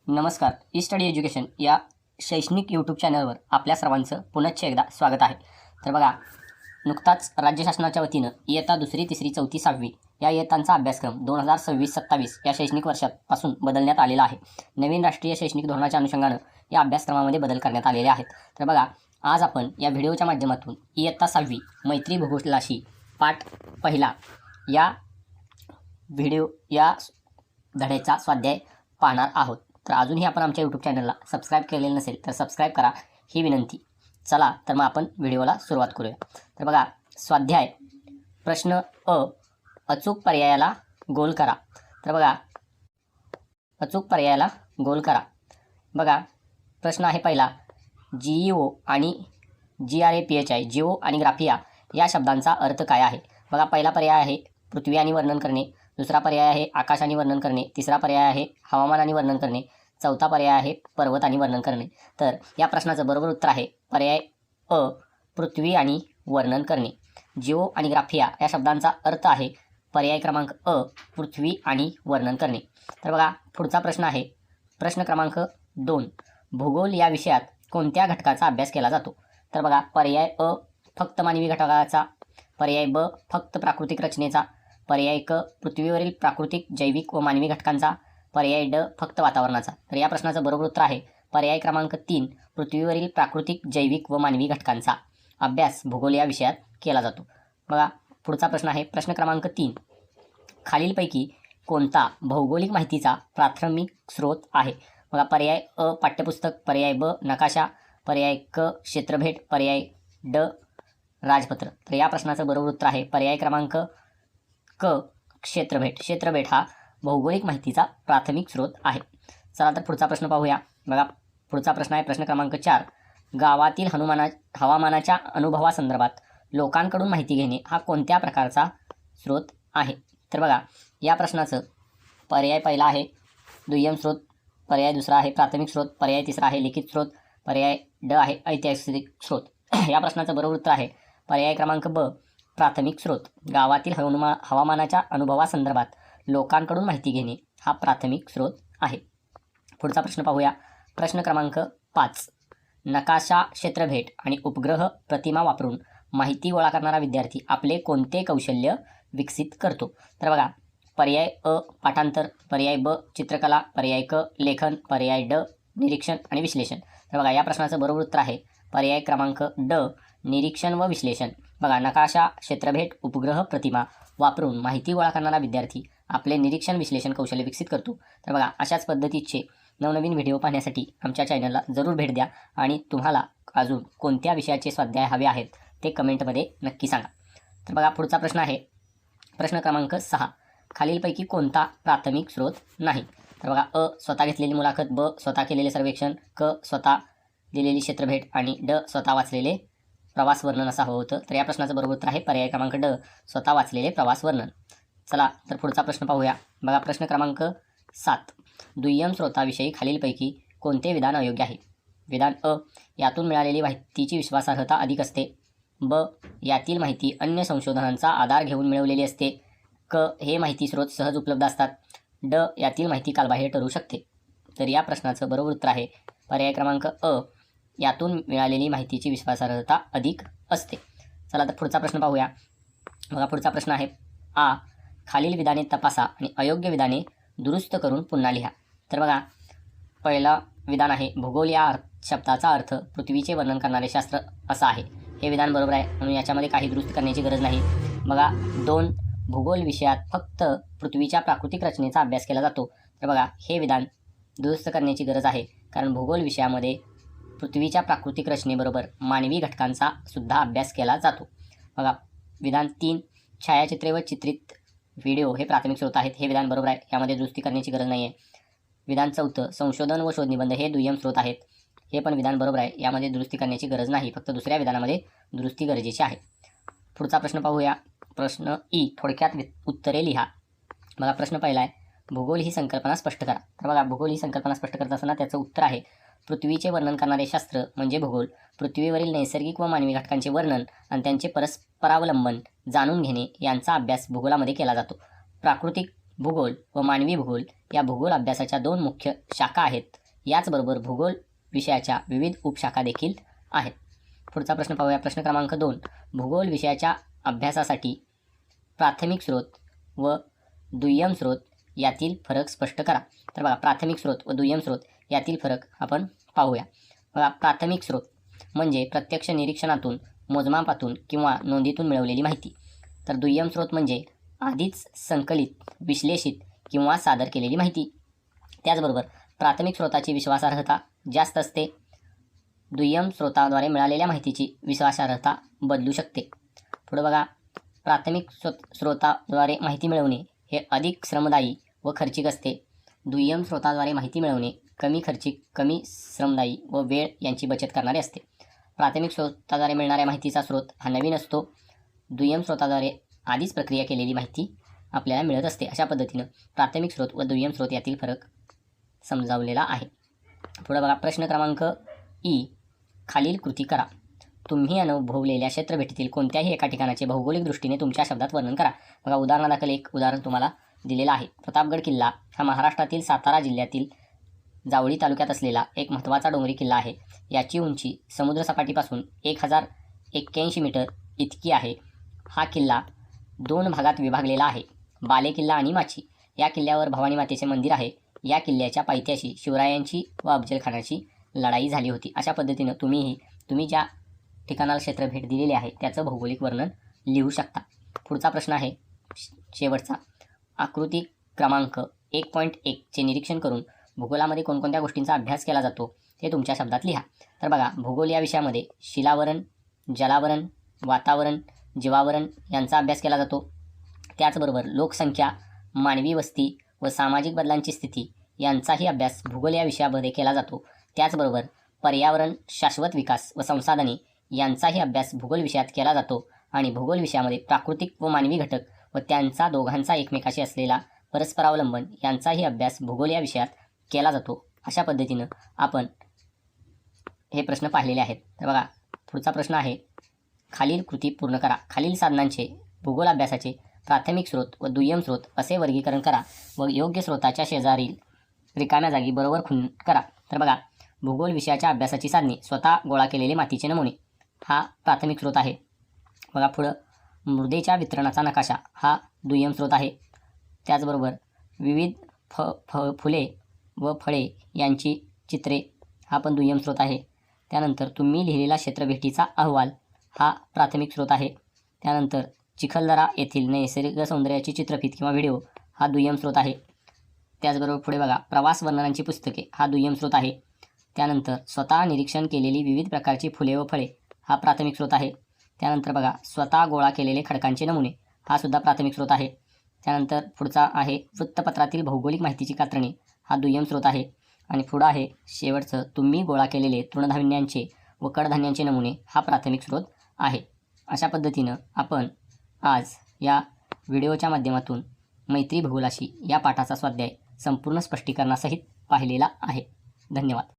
नमस्कार. E study education या शैक्षणिक यूट्यूब चॅनलवर आपल्या सर्वांचं पुनश्च एकदा स्वागत आहे. तर बघा, नुकताच राज्य शासनाच्या वतीनं इयत्ता 2री, 3री, 4थी, 6वी या इयत्तांचा अभ्यासक्रम 2026-27 या शैक्षणिक वर्षापासून बदलण्यात आलेला आहे. नवीन राष्ट्रीय शैक्षणिक धोरणाच्या अनुषंगानं या अभ्यासक्रमामध्ये बदल करण्यात आलेले आहेत. तर बघा, आज आपण या व्हिडिओच्या माध्यमातून इयत्ता 6वी मैत्री भूगोलाशी पाठ पहिला या धड्याचा स्वाध्याय पाहणार आहोत. तर अजूनही आपण आमच्या यूट्यूब चॅनलला सबस्क्राईब केलेलं नसेल तर सबस्क्राईब करा ही विनंती. चला तर मग आपण व्हिडिओला सुरुवात करूया. तर बघा, स्वाध्याय प्रश्न अ, अचूक पर्यायाला गोल करा. तर बघा, अचूक पर्यायाला गोल करा. बघा, प्रश्न आहे पहिला, GEO आणि GRAPHI, जिओ आणि ग्राफिया या शब्दांचा अर्थ काय आहे? बघा, पहिला पर्याय आहे पृथ्वी आणि वर्णन करणे, दुसरा पर्याय आहे आकाश आणि वर्णन करणे, तिसरा पर्याय आहे हवामान आणि वर्णन करणे, चौथा पर्याय आहे पर्वत आणि वर्णन करणे. तर या प्रश्नाचं बरोबर उत्तर आहे पर्याय अ, पृथ्वी आणि वर्णन करणे. जिओ आणि ग्राफिया या शब्दांचा अर्थ आहे पर्याय क्रमांक अ, पृथ्वी आणि वर्णन करणे. तर बघा, पुढचा प्रश्न आहे प्रश्न क्रमांक 2, भूगोल या विषयात कोणत्या घटकाचा अभ्यास केला जातो? तर बघा, पर्याय अ फक्त मानवी घटकाचा, पर्याय ब फक्त प्राकृतिक रचनेचा, पर्याय क पृथ्वीवरील प्राकृतिक, जैविक व मानवी घटकांचा, पर्याय ड फक्त वातावरणाचा. तर या प्रश्नाचं बरोबर उत्तर आहे पर्याय क्रमांक 3, पृथ्वीवरील प्राकृतिक, जैविक व मानवी घटकांचा अभ्यास भूगोल या विषयात केला जातो. बघा, पुढचा प्रश्न आहे प्रश्न क्रमांक 3, खालीलपैकी कोणता भौगोलिक माहितीचा प्राथमिक स्रोत आहे? बघा, पर्याय अ पाठ्यपुस्तक, पर्याय ब नकाशा, पर्याय क क्षेत्रभेट, पर्याय ड राजपत्र. तर या प्रश्नाचं बरोबर उत्तर आहे पर्याय क्रमांक क क्षेत्रभेट. क्षेत्रभेट हा भौगोलिक माहितीचा प्राथमिक स्रोत आहे. चला तर पुढचा प्रश्न पाहूया. बघा, पुढचा प्रश्न आहे प्रश्न क्रमांक 4, गावातील हवामानाच्या अनुभवासंदर्भात लोकांकडून माहिती घेणे हा कोणत्या प्रकारचा स्रोत आहे? तर बघा, या प्रश्नाचं पर्याय पहिला आहे दुय्यम स्रोत, पर्याय दुसरा आहे प्राथमिक स्रोत, पर्याय तिसरा आहे लिखित स्रोत, पर्याय ड आहे ऐतिहासिक स्रोत. या प्रश्नाचं बरोबर उत्तर आहे पर्याय क्रमांक ब, प्राथमिक स्रोत. गावातील हवामानाच्या अनुभवासंदर्भात लोकांकडून माहिती घेणे हा प्राथमिक स्रोत आहे. पुढचा प्रश्न पाहूया. प्रश्न क्रमांक 5, नकाशा, क्षेत्रभेट आणि उपग्रह प्रतिमा वापरून माहिती गोळा करणारा विद्यार्थी आपले कोणते कौशल्य विकसित करतो? तर बघा, पर्याय अ पाठांतर, पर्याय ब चित्रकला, पर्याय क लेखन, पर्याय ड निरीक्षण आणि विश्लेषण. तर बघा, या प्रश्नाचं बरोबर उत्तर आहे पर्याय क्रमांक ड, निरीक्षण व विश्लेषण. बघा, नकाशा, क्षेत्रभेट, उपग्रह प्रतिमा वापरून माहिती गोळा करणारा विद्यार्थी आपले निरीक्षण विश्लेषण कौशल्य विकसित करतो. तर बघा, अशाच पद्धतीचे नवनवीन व्हिडिओ पाहण्यासाठी आमच्या चॅनलला जरूर भेट द्या आणि तुम्हाला अजून कोणत्या विषयाचे स्वाध्याय हवे आहेत ते कमेंटमध्ये नक्की सांगा. तर बघा, पुढचा प्रश्न आहे प्रश्न क्रमांक 6, खालीलपैकी कोणता प्राथमिक स्रोत नाही? तर बघा, अ स्वतः घेतलेली मुलाखत, ब स्वतः केलेले सर्वेक्षण, क स्वतः दिलेली क्षेत्रभेट आणि ड स्वतः वाचलेले प्रवास वर्णन असा हवं होतं. तर या प्रश्नाचं बरोबर उत्तर आहे पर्याय क्रमांक ड, स्वतः वाचलेले प्रवास वर्णन. चला तर पुढचा प्रश्न पाहूया. बघा, प्रश्न क्रमांक 7, दुय्यम स्रोताविषयी खालीलपैकी कोणते विधान अयोग्य आहे? विधान अ, यातून मिळालेली माहितीची विश्वासार्हता अधिक असते. ब, यातील माहिती अन्य संशोधनांचा आधार घेऊन मिळवलेली असते. क, हे माहिती स्रोत सहज उपलब्ध असतात. ड, यातील माहिती कालबाह्य ठरू शकते. तर या प्रश्नाचं बरोबर उत्तर आहे पर्याय क्रमांक अ, यातून मिळालेली माहितीची विश्वासार्हता अधिक असते. चला तर पुढचा प्रश्न पाहूया. बघा, पुढचा प्रश्न आहे आ, खालील विधाने तपासा आणि अयोग्य विधाने दुरुस्त करून पुन्हा लिहा. तर बघा, पहिला विधान आहे भूगोल या शब्दाचा अर्थ पृथ्वीचे वर्णन करणारे शास्त्र असा आहे. हे विधान बरोबर आहे, म्हणून याच्यामध्ये काही दुरुस्त करण्याची गरज नाही. बघा, 2, भूगोल विषयात फक्त पृथ्वीच्या प्राकृतिक रचनेचा अभ्यास केला जातो. तर बघा, हे विधान दुरुस्त करण्याची गरज आहे, कारण भूगोल विषयामध्ये पृथ्वीच्या प्राकृतिक रचनेबरोबर मानवी घटकांचा सुद्धा अभ्यास केला जातो. बघा, विधान 3, छायाचित्रे व चित्रित व्हिडिओ हे प्राथमिक स्रोत आहेत. हे विधान बरोबर आहे, यामध्ये दुरुस्ती करण्याची गरज नाही आहे. विधान 4, संशोधन व शोधनिबंध हे दुय्यम स्रोत आहेत. हे पण विधान बरोबर आहे, यामध्ये दुरुस्ती करण्याची गरज नाही, फक्त दुसऱ्या विधानामध्ये दुरुस्ती गरजेची आहे. पुढचा प्रश्न पाहूया. प्रश्न ई, थोडक्यात उत्तरे लिहा. बघा, प्रश्न पहिला आहे भूगोल ही संकल्पना स्पष्ट करा. तर बघा, भूगोल ही संकल्पना स्पष्ट करत असताना त्याचं उत्तर आहे पृथ्वीचे वर्णन करणारे शास्त्र म्हणजे भूगोल. पृथ्वीवरील नैसर्गिक व मानवी घटकांचे वर्णन आणि त्यांचे परस्परावलंबन जाणून घेणे यांचा अभ्यास भूगोलामध्ये केला जातो. प्राकृतिक भूगोल व मानवी भूगोल या भूगोल अभ्यासाच्या 2 मुख्य शाखा आहेत. याचबरोबर भूगोल विषयाच्या विविध उपशाखा देखील आहेत. पुढचा प्रश्न पाहूया. प्रश्न क्रमांक 2. भूगोल विषयाच्या अभ्यासासाठी प्राथमिक स्रोत व दुय्यम स्रोत यातील फरक स्पष्ट करा. तर बघा, प्राथमिक स्रोत व दुय्यम स्रोत यातील फरक आपण पाहूया. बघा, प्राथमिक स्रोत म्हणजे प्रत्यक्ष निरीक्षणातून, मोजमापातून किंवा नोंदीतून मिळवलेली माहिती. तर दुय्यम स्रोत म्हणजे आधीच संकलित, विश्लेषित किंवा सादर केलेली माहिती. त्याचबरोबर प्राथमिक स्रोताची विश्वासार्हता जास्त असते. दुय्यम स्रोताद्वारे मिळालेल्या माहितीची विश्वासार्हता बदलू शकते. पुढे बघा, प्राथमिक स्रोताद्वारे माहिती मिळवणे हे अधिक श्रमदायी व खर्चिक असते. दुय्यम स्रोताद्वारे माहिती मिळवणे कमी खर्चिक, कमी श्रमदायी व वेळ यांची बचत करणारे असते. प्राथमिक स्रोताद्वारे मिळणाऱ्या माहितीचा स्रोत हा नवीन असतो. दुय्यम स्रोताद्वारे आधीच प्रक्रिया केलेली माहिती आपल्याला मिळत असते. अशा पद्धतीनं प्राथमिक स्रोत व दुय्यम स्रोत यातील फरक समजावलेला आहे. पुढे बघा, प्रश्न क्रमांक ई. खालील कृती करा. तुम्ही अनुभवलेल्या क्षेत्रफेटीतील कोणत्याही एका ठिकाणाचे भौगोलिक दृष्टीने तुमच्या शब्दात वर्णन करा. बघा, उदाहरणादाखल एक उदाहरण तुम्हाला दिलेलं आहे. प्रतापगड किल्ला हा महाराष्ट्रातील सातारा जिल्ह्यातील जावळी तालुक्यात असलेला एक महत्त्वाचा डोंगरी किल्ला आहे. याची उंची समुद्रसपाटीपासून 1081 मीटर इतकी आहे. हा किल्ला 2 भागात विभागलेला आहे, बाले किल्ला आणि माची. या किल्ल्यावर भवानी मातेचे मंदिर आहे. या किल्ल्याच्या पायथ्याशी शिवरायांची व अफजलखानाची लढाई झाली होती. अशा पद्धतीनं तुम्ही ज्या ठिकाणाला क्षेत्रफेट दिलेली आहे त्याचं भौगोलिक वर्णन लिहू शकता. पुढचा प्रश्न आहे शेवटचा. आकृती क्रमांक 1.1 चे निरीक्षण करून भूगोलामध्ये कोणकोणत्या गोष्टींचा अभ्यास केला जातो ते तुमच्या शब्दात लिहा. तर बघा, भूगोल या विषयामध्ये शिलावरण, जलावरण, वातावरण, जीवावरण यांचा अभ्यास केला जातो. त्याचबरोबर लोकसंख्या, मानवी वस्ती व सामाजिक बदलांची स्थिती यांचाही अभ्यास भूगोल या विषयामध्ये केला जातो. त्याचबरोबर पर्यावरण, शाश्वत विकास व संसाधने यांचाही अभ्यास भूगोल विषयात केला जातो. आणि भूगोल विषयामध्ये प्राकृतिक व मानवी घटक व त्यांचा दोघांचा एकमेकाशी असलेला परस्परावलंबन यांचाही अभ्यास भूगोल या विषयात केला जातो. अशा पद्धतीनं आपण हे प्रश्न पाहिलेले आहेत. तर बघा, पुढचा प्रश्न आहे खालील कृती पूर्ण करा. खालील साधनांचे भूगोल अभ्यासाचे प्राथमिक स्रोत व दुय्यम स्रोत असे वर्गीकरण करा व योग्य स्रोताच्या शेजारील रिकाम्या जागी बरोबर खूण करा. तर बघा, भूगोल विषयाच्या अभ्यासाची साधने: स्वतः गोळा केलेले मातीचे नमुने हा प्राथमिक स्रोत आहे. बघा पुढं, मृदेच्या वितरणाचा नकाशा हा दुय्यम स्रोत आहे. त्याचबरोबर विविध फुले व फळे यांची चित्रे हा पण दुय्यम स्रोत आहे. त्यानंतर तुम्ही लिहिलेला क्षेत्रफेटीचा अहवाल हा प्राथमिक स्रोत आहे. त्यानंतर चिखलदरा येथील नैसर्गिक सौंदर्याची चित्रफित किंवा व्हिडिओ हा दुय्यम स्रोत आहे. त्याचबरोबर पुढे बघा, प्रवास वर्णनांची पुस्तके हा दुय्यम स्रोत आहे. त्यानंतर स्वतः निरीक्षण केलेली विविध प्रकारची फुले व फळे हा प्राथमिक स्रोत आहे. त्यानंतर बघा, स्वतः गोळा केलेले खडकांचे नमुने हा सुद्धा प्राथमिक स्रोत आहे. त्यानंतर पुढचा आहे वृत्तपत्रातील भौगोलिक माहितीची कात्रणे हा दुय्यम स्रोत आहे. आणि पुढं आहे शेवटचं, तुम्ही गोळा केलेले तृणधान्यांचे व कडधान्यांचे नमुने हा प्राथमिक स्रोत आहे. अशा पद्धतीनं आपण आज या व्हिडिओच्या माध्यमातून मैत्री भूगोलाशी या पाठाचा स्वाध्याय संपूर्ण स्पष्टीकरणासहित पाहिलेला आहे. धन्यवाद.